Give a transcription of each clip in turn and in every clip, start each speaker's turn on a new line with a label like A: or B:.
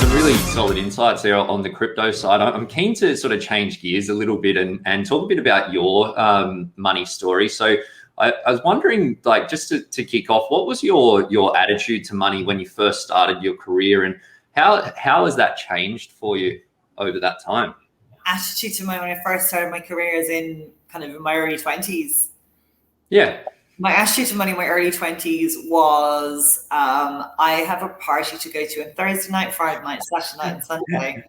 A: some really solid insights there on the crypto side. I'm keen to sort of change gears a little bit and talk a bit about your money story. So I was wondering, like, just to kick off, what was your attitude to money when you first started your career, and how has that changed for you over that time?
B: Attitude to money when I first started my career is in my early 20s.
A: Yeah.
B: My attitude to money in my early 20s was I have a party to go to on Thursday night, Friday night, Saturday night, and Sunday.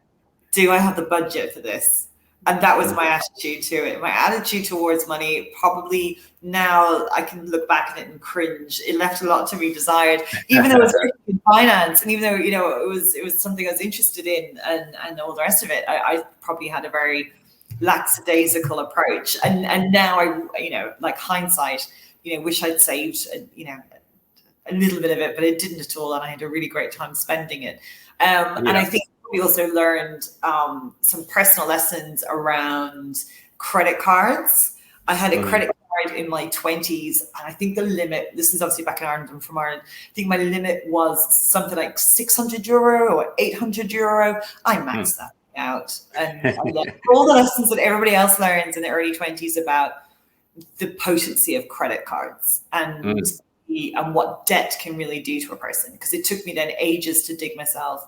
B: Do I have the budget for this? And that was my attitude to it. My attitude towards money, probably now I can look back at it and cringe. It left a lot to be desired, even though it was in finance, and even though it was something I was interested in, and all the rest of it. I probably had a very lackadaisical approach, and now I like hindsight, wish I'd saved a little bit of it, but it didn't at all, and I had a really great time spending it. And I think we also learned some personal lessons around credit cards. I had a credit card in my 20s, and I think the limit, this is obviously back in Ireland, I'm from Ireland, I think my limit was something like €600 or €800. I maxed that out. And I learned all the lessons that everybody else learns in the early 20s about the potency of credit cards and what debt can really do to a person. Because it took me then ages to dig myself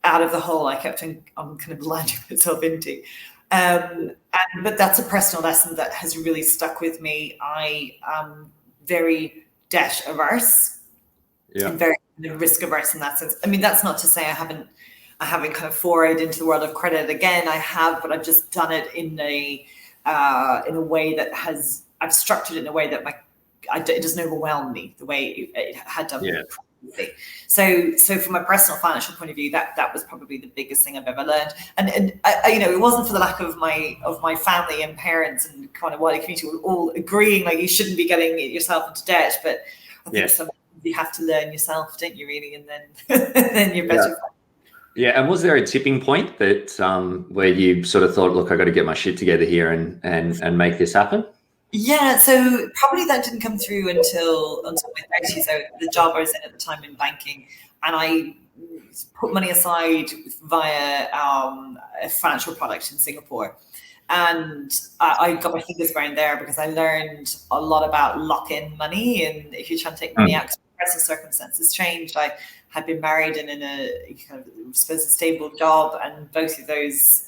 B: out of the hole I kept on kind of landing myself into. But that's a personal lesson that has really stuck with me. I am very debt averse and very risk averse in that sense. I mean, that's not to say I haven't kind of forayed into the world of credit again. I have, but I've just done it in a way that I've structured it in a way that it doesn't overwhelm me the way it had done. Yeah. So from a personal financial point of view, that was probably the biggest thing I've ever learned. And I, it wasn't for the lack of my family and parents and kind of wider community all agreeing like you shouldn't be getting yourself into debt. But I think sometimes you have to learn yourself, don't you, really? And then you're better.
A: Yeah, and was there a tipping point that where you sort of thought, look, I got to get my shit together here and make this happen?
B: Yeah, so probably that didn't come through until my 30s. So the job I was in at the time in banking, and I put money aside via a financial product in Singapore. And I got my fingers burned there because I learned a lot about lock-in money, and if you're trying to take money out, because personal circumstances changed. I had been married and in a kind of, I suppose, a stable job, and both of those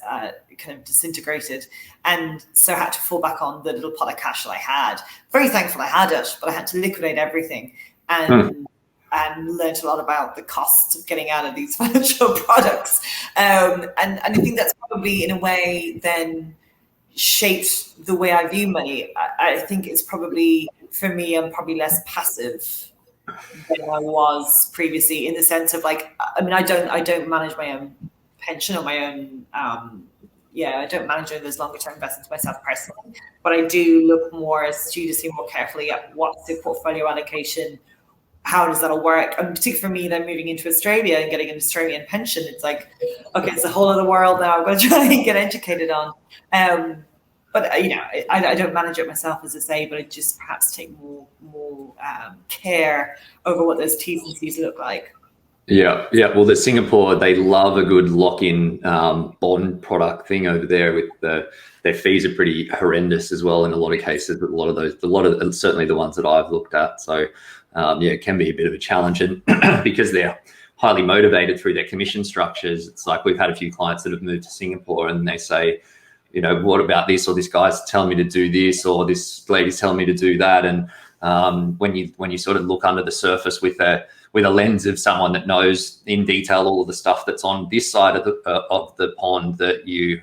B: kind of disintegrated. And so I had to fall back on the little pot of cash that I had. Very thankful I had it, but I had to liquidate everything and learned a lot about the costs of getting out of these financial products. And I think that's probably, in a way, then shaped the way I view money. I think it's probably, for me, I'm probably less passive than I was previously, in the sense of I don't manage my own pension or my own I don't manage those longer term investments myself personally, but I do look more studiously, more carefully at what's the portfolio allocation, how does that all work, and particularly for me then moving into Australia and getting an Australian pension, it's like, okay, it's a whole other world now I'm going to try and get educated on. But I don't manage it myself, as I say, but I just perhaps take more care over what those T's and C's look like.
A: Yeah. Well, the Singapore, they love a good lock-in bond product thing over there. With their fees are pretty horrendous as well in a lot of cases. But a lot of certainly the ones that I've looked at. So it can be a bit of a challenge, and because they're highly motivated through their commission structures. It's like we've had a few clients that have moved to Singapore and they say, what about this, or this guy's telling me to do this, or this lady's telling me to do that. And when you sort of look under the surface with a lens of someone that knows in detail all of the stuff that's on this side of the pond, that you,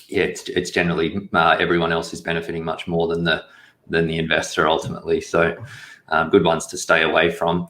A: it's generally everyone else is benefiting much more than the investor ultimately. So good ones to stay away from.